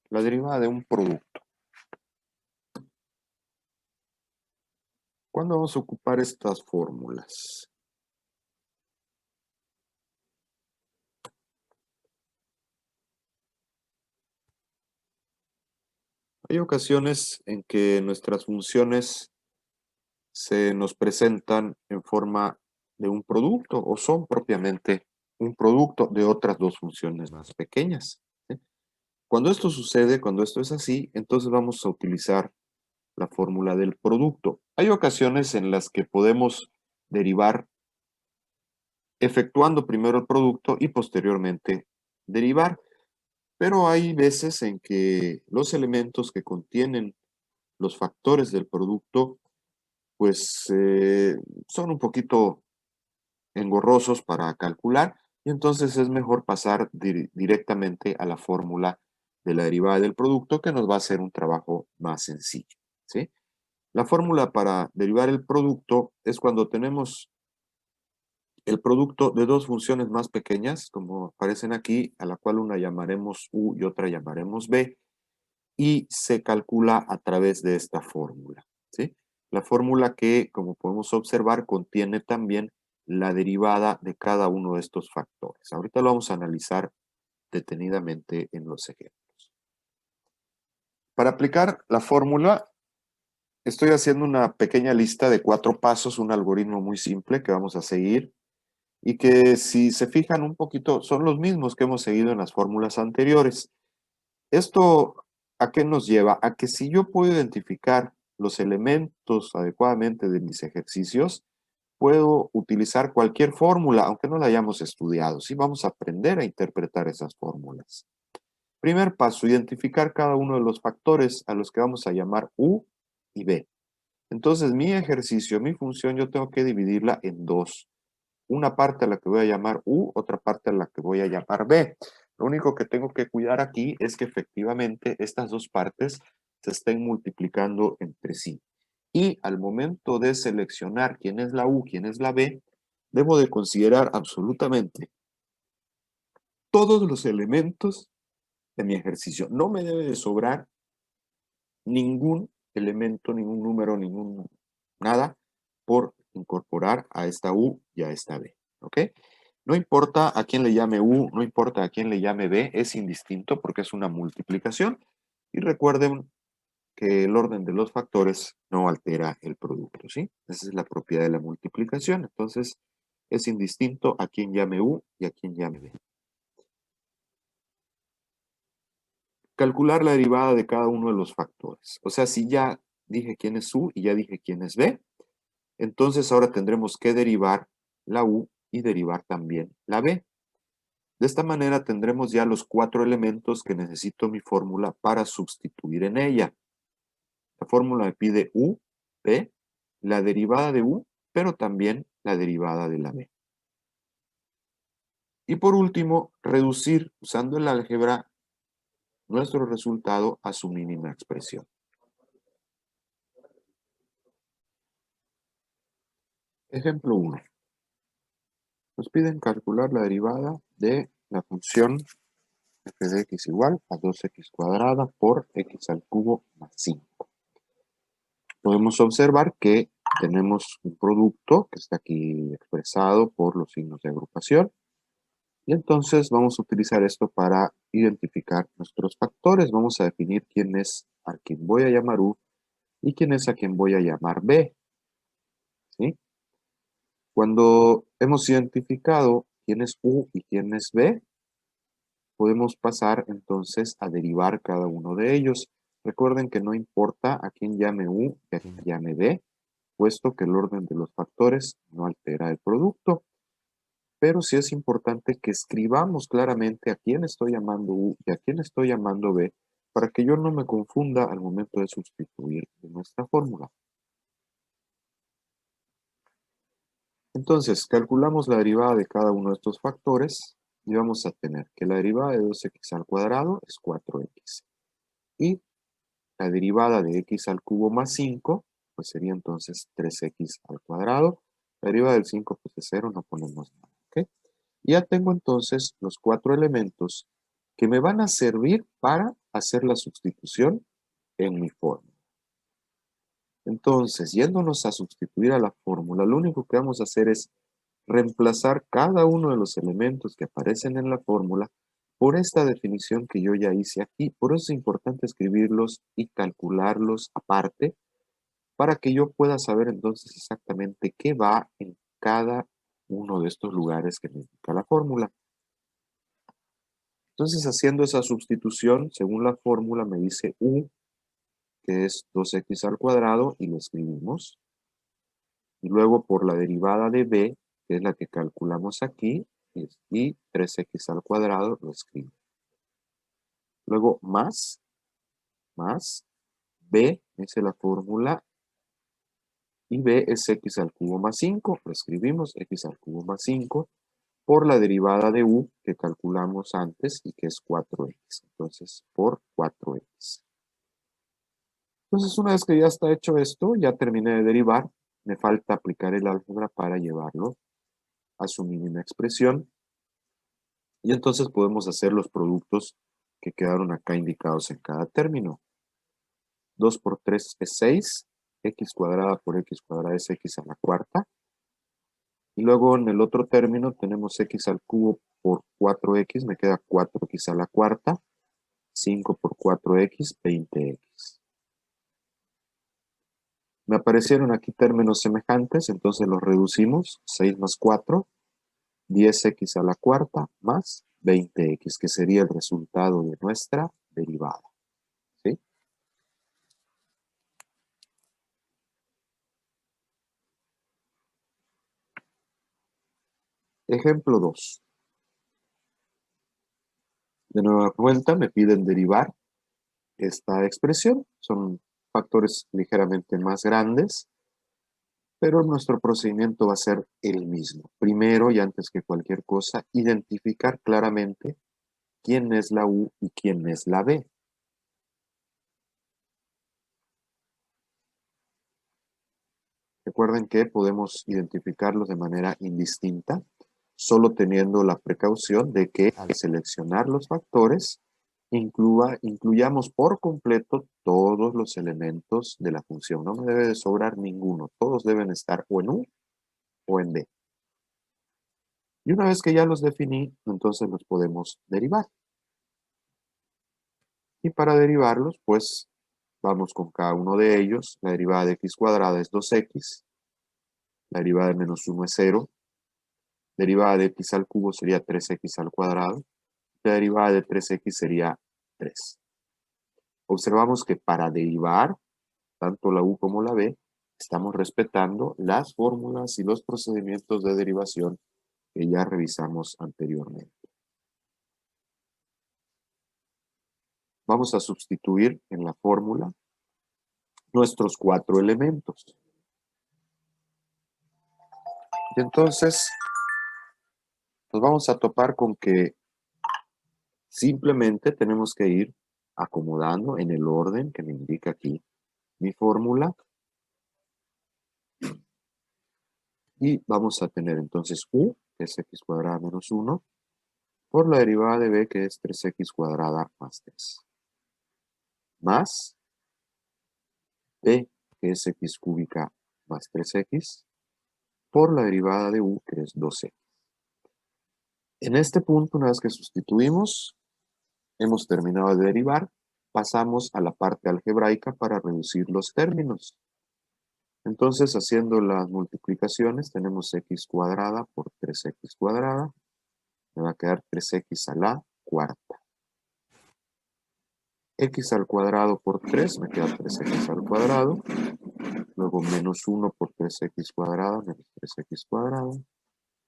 la derivada de un producto. ¿Cuándo vamos a ocupar estas fórmulas? Hay ocasiones en que nuestras funciones se nos presentan en forma de un producto o son propiamente un producto de otras dos funciones más pequeñas, ¿sí? Cuando esto sucede, cuando esto es así, entonces vamos a utilizar la fórmula del producto. Hay ocasiones en las que podemos derivar efectuando primero el producto y posteriormente derivar, pero hay veces en que los elementos que contienen los factores del producto pues son un poquito engorrosos para calcular y entonces es mejor pasar directamente a la fórmula de la derivada del producto que nos va a hacer un trabajo más sencillo, ¿sí? La fórmula para derivar el producto es cuando tenemos el producto de dos funciones más pequeñas, como aparecen aquí, a la cual una llamaremos U y otra llamaremos B, y se calcula a través de esta fórmula, ¿sí? La fórmula que, como podemos observar, contiene también la derivada de cada uno de estos factores. Ahorita lo vamos a analizar detenidamente en los ejemplos. Para aplicar la fórmula, estoy haciendo una pequeña lista de 4 pasos, un algoritmo muy simple que vamos a seguir y que, si se fijan un poquito, son los mismos que hemos seguido en las fórmulas anteriores. Esto, ¿a qué nos lleva? A que si yo puedo identificar los elementos adecuadamente de mis ejercicios, puedo utilizar cualquier fórmula, aunque no la hayamos estudiado. Sí vamos a aprender a interpretar esas fórmulas. Primer paso, identificar cada uno de los factores a los que vamos a llamar U y B. Entonces, mi ejercicio, mi función, yo tengo que dividirla en dos. Una parte a la que voy a llamar U, otra parte a la que voy a llamar B. Lo único que tengo que cuidar aquí es que efectivamente estas dos partes se estén multiplicando entre sí. Y al momento de seleccionar quién es la U, quién es la B, debo de considerar absolutamente todos los elementos de mi ejercicio. No me debe de sobrar ningún elemento, ningún número, ningún nada por incorporar a esta U y a esta B. ¿Ok? No importa a quién le llame U, no importa a quién le llame B, es indistinto porque es una multiplicación. Y recuerden que el orden de los factores no altera el producto, ¿sí? Esa es la propiedad de la multiplicación. Entonces, es indistinto a quién llame U y a quién llame B. Calcular la derivada de cada uno de los factores. O sea, si ya dije quién es U y ya dije quién es B, entonces ahora tendremos que derivar la U y derivar también la B. De esta manera tendremos ya los 4 elementos que necesito mi fórmula para sustituir en ella. La fórmula me pide U, B, la derivada de U, pero también la derivada de la B. Y por último, reducir usando el álgebra nuestro resultado a su mínima expresión. Ejemplo 1. Nos piden calcular la derivada de la función f de x igual a 2x cuadrada por x al cubo más 5. Podemos observar que tenemos un producto que está aquí expresado por los signos de agrupación. Y entonces vamos a utilizar esto para identificar nuestros factores. Vamos a definir quién es a quien voy a llamar U y quién es a quien voy a llamar B, ¿sí? Cuando hemos identificado quién es U y quién es B, podemos pasar entonces a derivar cada uno de ellos. Recuerden que no importa a quién llame U y a quién llame B, puesto que el orden de los factores no altera el producto. Pero sí es importante que escribamos claramente a quién estoy llamando U y a quién estoy llamando B, para que yo no me confunda al momento de sustituir de nuestra fórmula. Entonces, calculamos la derivada de cada uno de estos factores y vamos a tener que la derivada de 2x al cuadrado es 4x. Y la derivada de x al cubo más 5, pues sería entonces 3x al cuadrado. La derivada del 5 pues es 0, no ponemos nada. ¿Ok? Ya tengo entonces los 4 elementos que me van a servir para hacer la sustitución en mi fórmula. Entonces, yéndonos a sustituir a la fórmula, lo único que vamos a hacer es reemplazar cada uno de los elementos que aparecen en la fórmula por esta definición que yo ya hice aquí. Por eso es importante escribirlos y calcularlos aparte para que yo pueda saber entonces exactamente qué va en cada uno de estos lugares que me indica la fórmula. Entonces, haciendo esa sustitución, según la fórmula me dice u, que es 2x al cuadrado, y lo escribimos. Y luego por la derivada de b, que es la que calculamos aquí, y 3x al cuadrado, lo escribo. Luego más b, esa es la fórmula, y b es x al cubo más 5, lo escribimos, x al cubo más 5, por la derivada de u que calculamos antes y que es 4x. Entonces, por 4x. Entonces, una vez que ya está hecho esto, ya terminé de derivar, me falta aplicar el álgebra para llevarlo a su mínima expresión. Y entonces podemos hacer los productos que quedaron acá indicados en cada término. 2 por 3 es 6, x cuadrada por x cuadrada es x a la cuarta. Y luego en el otro término tenemos x al cubo por 4x, me queda 4x a la cuarta. 5 por 4x, 20x. Me aparecieron aquí términos semejantes, entonces los reducimos. 6 más 4, 10x a la cuarta más 20x, que sería el resultado de nuestra derivada. ¿Sí? Ejemplo 2. De nueva cuenta me piden derivar esta expresión. Son factores ligeramente más grandes, pero nuestro procedimiento va a ser el mismo. Primero, y antes que cualquier cosa, identificar claramente quién es la U y quién es la B. Recuerden que podemos identificarlos de manera indistinta, solo teniendo la precaución de que al seleccionar los factores, incluyamos por completo todos los elementos de la función. No me debe de sobrar ninguno. Todos deben estar o en U o en B. Y una vez que ya los definí, entonces los podemos derivar. Y para derivarlos, pues vamos con cada uno de ellos. La derivada de x cuadrada es 2x. La derivada de menos 1 es 0. Derivada de x al cubo sería 3x al cuadrado. La derivada de 3x sería 3. Observamos que para derivar, tanto la u como la b, estamos respetando las fórmulas y los procedimientos de derivación que ya revisamos anteriormente. Vamos a sustituir en la fórmula nuestros 4 elementos. Y entonces nos vamos a topar con que simplemente tenemos que ir acomodando en el orden que me indica aquí mi fórmula. Y vamos a tener entonces u, que es x cuadrada menos 1, por la derivada de b, que es 3x cuadrada más 3. Más b, que es x cúbica más 3x, por la derivada de u, que es 2x. En este punto, una vez que sustituimos, hemos terminado de derivar, pasamos a la parte algebraica para reducir los términos. Entonces, haciendo las multiplicaciones, tenemos x cuadrada por 3x cuadrada, me va a quedar 3x a la cuarta. X al cuadrado por 3, me queda 3x al cuadrado. Luego menos 1 por 3x cuadrada, menos 3x cuadrado.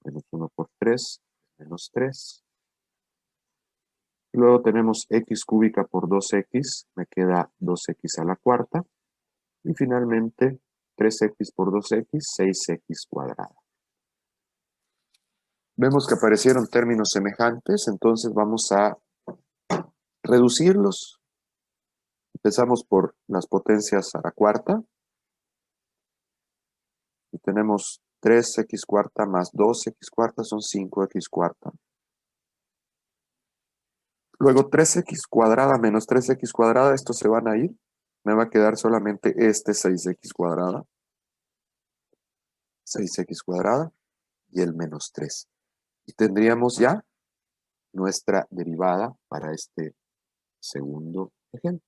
Menos 1 por 3, menos 3. Luego tenemos x cúbica por 2x, me queda 2x a la cuarta. Y finalmente 3x por 2x, 6x cuadrada. Vemos que aparecieron términos semejantes, entonces vamos a reducirlos. Empezamos por las potencias a la cuarta. Y tenemos 3x cuarta más 2x cuarta son 5x cuarta. Luego 3x cuadrada menos 3x cuadrada, estos se van a ir. Me va a quedar solamente este 6x cuadrada. 6x cuadrada y el menos 3. Y tendríamos ya nuestra derivada para este segundo ejemplo.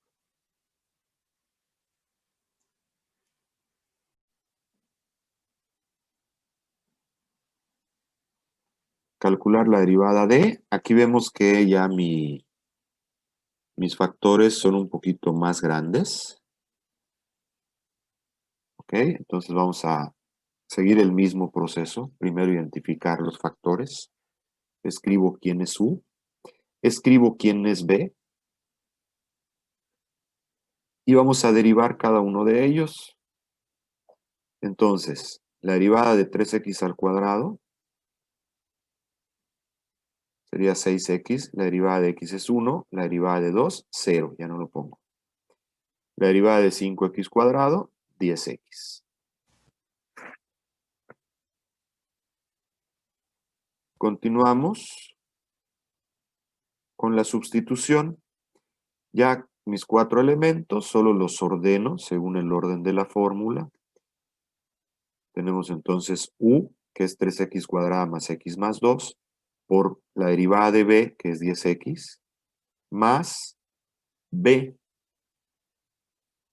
Calcular la derivada de, aquí vemos que ya mis factores son un poquito más grandes. ¿Ok? Entonces vamos a seguir el mismo proceso. Primero identificar los factores. Escribo quién es U. Escribo quién es B. Y vamos a derivar cada uno de ellos. Entonces, la derivada de 3x al cuadrado sería 6x. La derivada de x es 1. La derivada de 2, 0. Ya no lo pongo. La derivada de 5x cuadrado, 10x. Continuamos con la sustitución. Ya mis 4 elementos solo los ordeno según el orden de la fórmula. Tenemos entonces u, que es 3x cuadrada más x más 2, por la derivada de b, que es 10x, más b,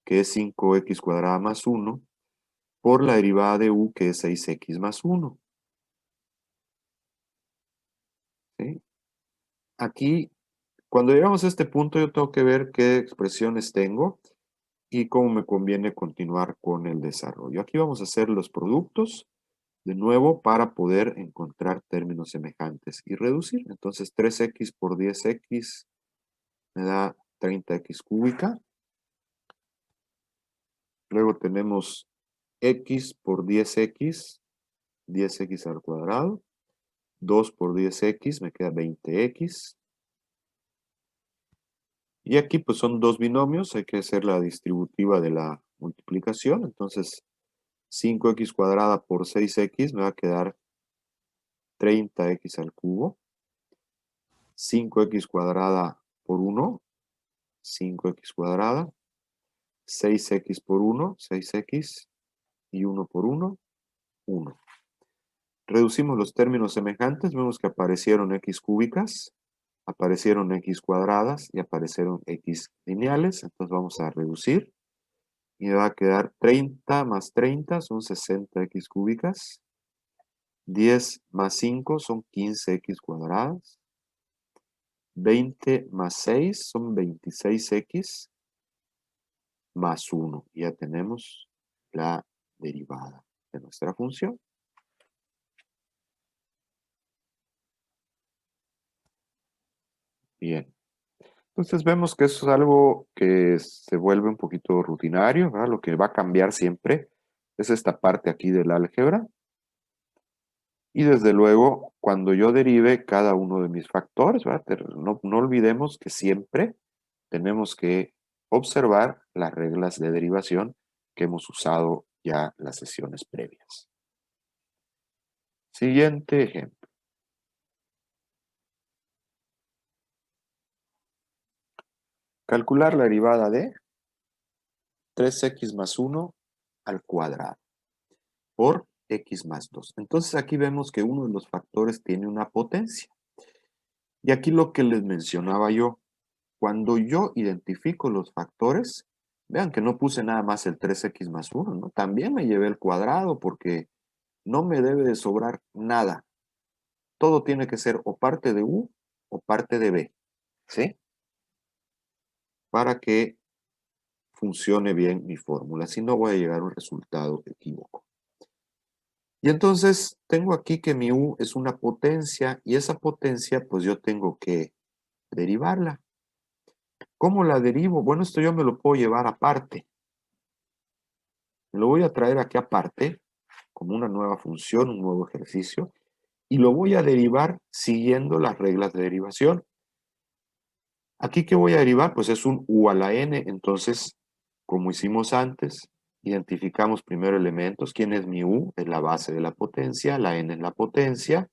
que es 5x cuadrada más 1, por la derivada de u, que es 6x más 1. ¿Sí? Aquí, cuando llegamos a este punto, yo tengo que ver qué expresiones tengo y cómo me conviene continuar con el desarrollo. Aquí vamos a hacer los productos de nuevo para poder encontrar términos semejantes y reducir. Entonces 3x por 10x me da 30x cúbica. Luego tenemos x por 10x, 10x al cuadrado. 2 por 10x me queda 20x. Y aquí pues son dos binomios, hay que hacer la distributiva de la multiplicación. Entonces 5x cuadrada por 6x me va a quedar 30x al cubo. 5x cuadrada por 1, 5x cuadrada. 6x por 1, 6x. Y 1 por 1, 1. Reducimos los términos semejantes, vemos que aparecieron x cúbicas, aparecieron x cuadradas y aparecieron x lineales. Entonces vamos a reducir. Y me va a quedar 30 más 30 son 60x cúbicas. 10 más 5 son 15x cuadradas. 20 más 6 son 26x más 1. Ya tenemos la derivada de nuestra función. Bien. Entonces vemos que eso es algo que se vuelve un poquito rutinario, ¿verdad? Lo que va a cambiar siempre es esta parte aquí del álgebra. Y desde luego, cuando yo derive cada uno de mis factores, ¿verdad? No olvidemos que siempre tenemos que observar las reglas de derivación que hemos usado ya en las sesiones previas. Siguiente ejemplo. Calcular la derivada de 3x más 1 al cuadrado por x más 2. Entonces aquí vemos que uno de los factores tiene una potencia. Y aquí lo que les mencionaba yo, cuando yo identifico los factores, vean que no puse nada más el 3x más 1, ¿no? También me llevé el cuadrado porque no me debe de sobrar nada. Todo tiene que ser o parte de u o parte de b, ¿sí? Para que funcione bien mi fórmula, si no voy a llegar a un resultado equívoco. Y entonces tengo aquí que mi u es una potencia y esa potencia pues yo tengo que derivarla. ¿Cómo la derivo? Bueno, esto yo me lo puedo llevar aparte. Me lo voy a traer aquí aparte como una nueva función, un nuevo ejercicio y lo voy a derivar siguiendo las reglas de derivación. Aquí, ¿qué voy a derivar? Pues es un u a la n, entonces, como hicimos antes, identificamos primero elementos. ¿Quién es mi u? Es la base de la potencia, la n es la potencia.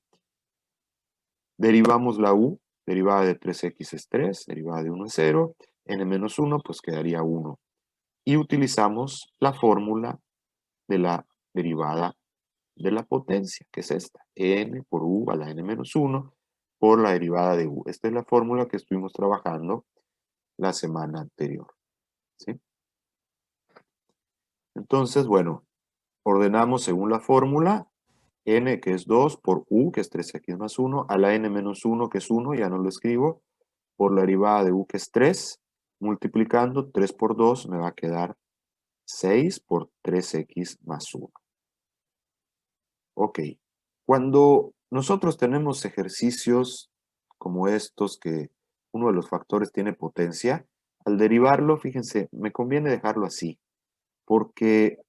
Derivamos la u, Derivada de 3x es 3, derivada de 1 es 0, n-1 pues quedaría 1. Y utilizamos la fórmula de la derivada de la potencia, que es esta, n por u a la n-1 por la derivada de u. Esta es la fórmula que estuvimos trabajando la semana anterior, ¿sí? Entonces, bueno, ordenamos según la fórmula, n que es 2 por u que es 3x más 1, a la n-1 que es 1, ya no lo escribo, por la derivada de u que es 3, multiplicando 3 por 2 me va a quedar 6 por 3x más 1. Ok, cuando nosotros tenemos ejercicios como estos que uno de los factores tiene potencia, al derivarlo, fíjense, me conviene dejarlo así, porque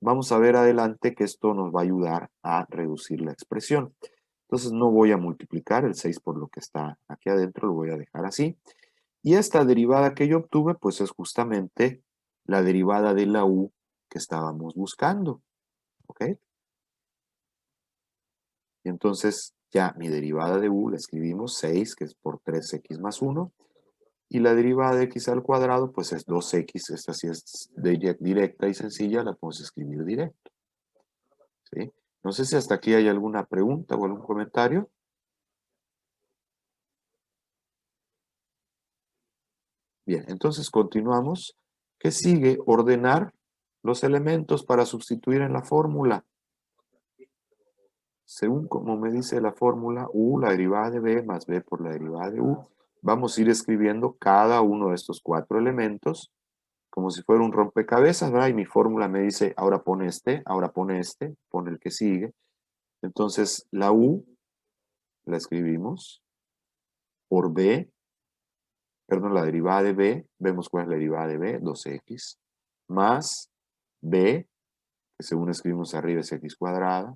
vamos a ver adelante que esto nos va a ayudar a reducir la expresión. Entonces no voy a multiplicar el 6 por lo que está aquí adentro, lo voy a dejar así. Y esta derivada que yo obtuve, pues es justamente la derivada de la u que estábamos buscando. ¿Ok? Y entonces ya mi derivada de u la escribimos 6, que es por 3x más 1. Y la derivada de x al cuadrado, pues es 2x. Esta sí es directa y sencilla, la podemos escribir directo. ¿Sí? No sé si hasta aquí hay alguna pregunta o algún comentario. Bien, entonces continuamos. ¿Qué sigue? Ordenar los elementos para sustituir en la fórmula. Según como me dice la fórmula, u, la derivada de b más b por la derivada de u, vamos a ir escribiendo cada uno de estos 4 elementos como si fuera un rompecabezas, ¿verdad? Y mi fórmula me dice, ahora pone este, pone el que sigue. Entonces, la u la escribimos por b, perdón, la derivada de b, vemos cuál es la derivada de b, 2x, más b, que según escribimos arriba es x cuadrada,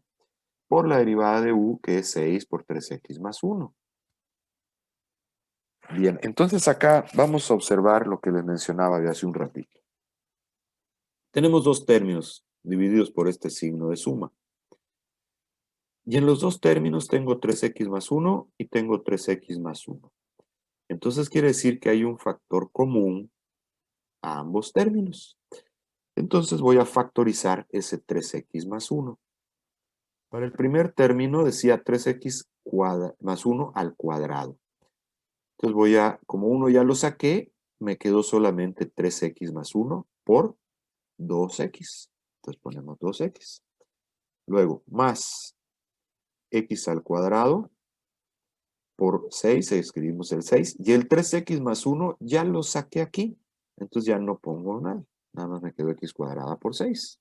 por la derivada de u, que es 6 por 3x más 1. Bien, entonces acá vamos a observar lo que les mencionaba de hace un ratito. Tenemos dos términos divididos por este signo de suma. Y en los dos términos tengo 3x más 1 y tengo 3x más 1. Entonces quiere decir que hay un factor común a ambos términos. Entonces voy a factorizar ese 3x más 1. Para el primer término decía 3x más 1 al cuadrado. Entonces voy a, como 1 ya lo saqué, me quedó solamente 3x más 1 por 2x. Entonces ponemos 2x. Luego, más x al cuadrado por 6, escribimos el 6. Y el 3x más 1 ya lo saqué aquí. Entonces ya no pongo nada. Nada más me quedó x cuadrada por 6.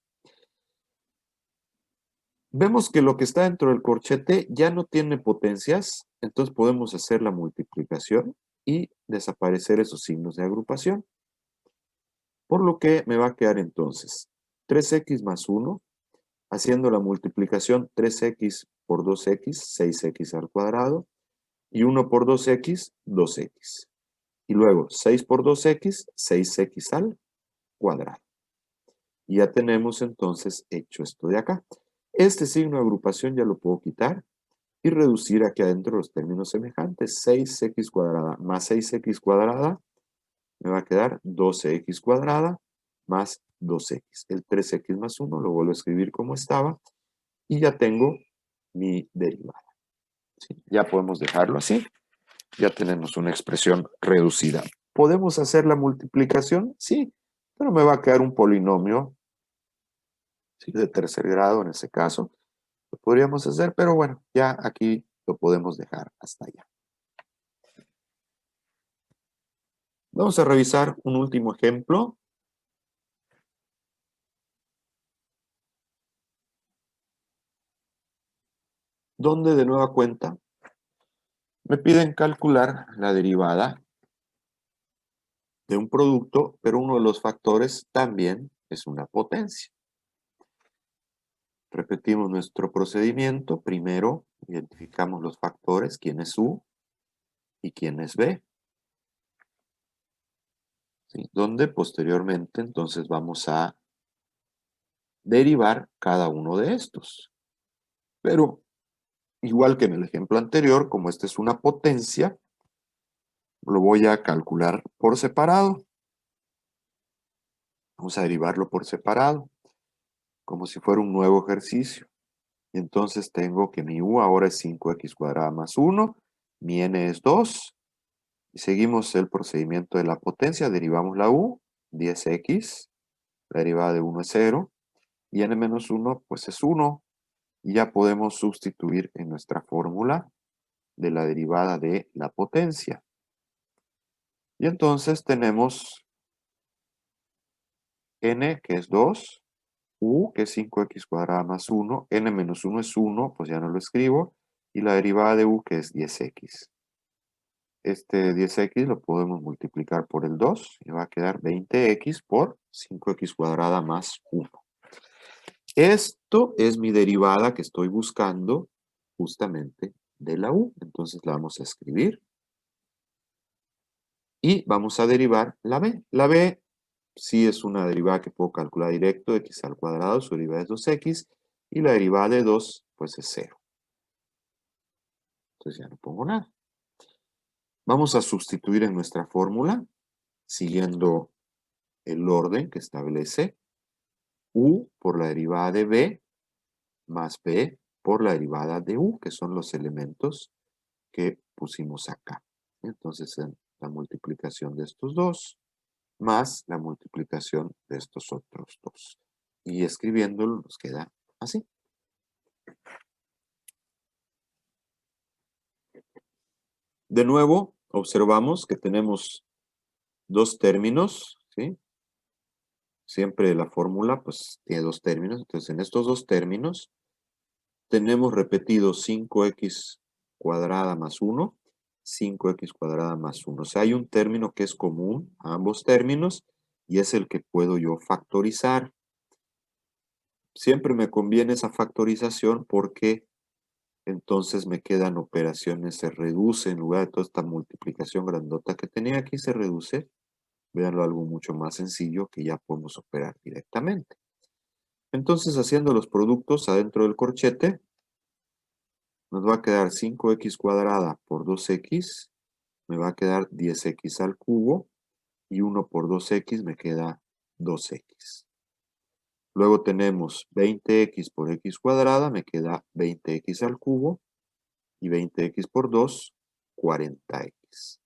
Vemos que lo que está dentro del corchete ya no tiene potencias. Entonces podemos hacer la multiplicación y desaparecer esos signos de agrupación. Por lo que me va a quedar entonces 3x más 1. Haciendo la multiplicación 3x por 2x, 6x al cuadrado. Y 1 por 2x, 2x. Y luego 6 por 2x, 6x al cuadrado. Y ya tenemos entonces hecho esto de acá. Este signo de agrupación ya lo puedo quitar y reducir aquí adentro los términos semejantes. 6x cuadrada más 6x cuadrada me va a quedar 12x cuadrada más 2x. El 3x más 1 lo vuelvo a escribir como estaba y ya tengo mi derivada. ¿Sí? Ya podemos dejarlo así. Ya tenemos una expresión reducida. ¿Podemos hacer la multiplicación? Sí, pero me va a quedar un polinomio, ¿sí?, de tercer grado en ese caso. Lo podríamos hacer, pero bueno, ya aquí lo podemos dejar hasta allá. Vamos a revisar un último ejemplo. Donde de nueva cuenta me piden calcular la derivada de un producto, pero uno de los factores también es una potencia. Repetimos nuestro procedimiento. Primero, identificamos los factores, quién es U y quién es B. ¿Sí? Donde posteriormente entonces vamos a derivar cada uno de estos. Pero, igual que en el ejemplo anterior, como esta es una potencia, lo voy a calcular por separado. Vamos a derivarlo por separado, como si fuera un nuevo ejercicio. Y entonces tengo que mi u ahora es 5x cuadrada más 1, mi n es 2, y seguimos el procedimiento de la potencia, derivamos la u, 10x, la derivada de 1 es 0, y n menos 1 pues es 1, y ya podemos sustituir en nuestra fórmula de la derivada de la potencia. Y entonces tenemos n que es 2, u que es 5x cuadrada más 1, n menos 1 es 1, pues ya no lo escribo, y la derivada de u que es 10x. Este 10x lo podemos multiplicar por el 2 y va a quedar 20x por 5x cuadrada más 1. Esto es mi derivada que estoy buscando justamente de la u. Entonces la vamos a escribir y vamos a derivar la b. La b sí es una derivada que puedo calcular directo, x al cuadrado, su derivada es 2x, y la derivada de 2 pues es 0. Entonces ya no pongo nada. Vamos a sustituir en nuestra fórmula, siguiendo el orden que establece u por la derivada de b más b por la derivada de u, que son los elementos que pusimos acá. Entonces, la multiplicación de estos dos más la multiplicación de estos otros dos. Y escribiéndolo nos queda así. De nuevo, observamos que tenemos dos términos, ¿sí? Siempre la fórmula pues tiene dos términos. Entonces, en estos dos términos tenemos repetido 5x cuadrada más 1, 5x cuadrada más 1. O sea, hay un término que es común a ambos términos y es el que puedo yo factorizar. Siempre me conviene esa factorización porque entonces me quedan operaciones, se reduce en lugar de toda esta multiplicación grandota que tenía aquí, se reduce. Véanlo algo mucho más sencillo que ya podemos operar directamente. Entonces, haciendo los productos adentro del corchete, nos va a quedar 5x cuadrada por 2x, me va a quedar 10x al cubo, y 1 por 2x me queda 2x. Luego tenemos 20x por x cuadrada, me queda 20x al cubo, y 20x por 2, 40x.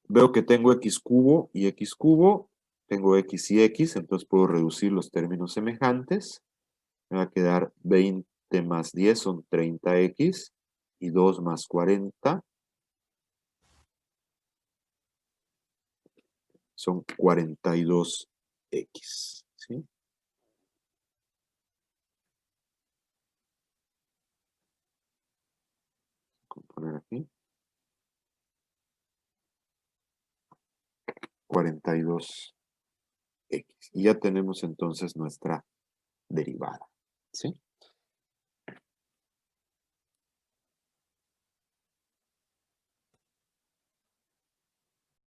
Veo que tengo x cubo y x cubo, tengo x y x, entonces puedo reducir los términos semejantes. Me va a quedar 20 más 10 son 30x, y 2 más 40 son 42x. ¿Sí? Voy a poner aquí 42x. Y ya tenemos entonces nuestra derivada. ¿Sí?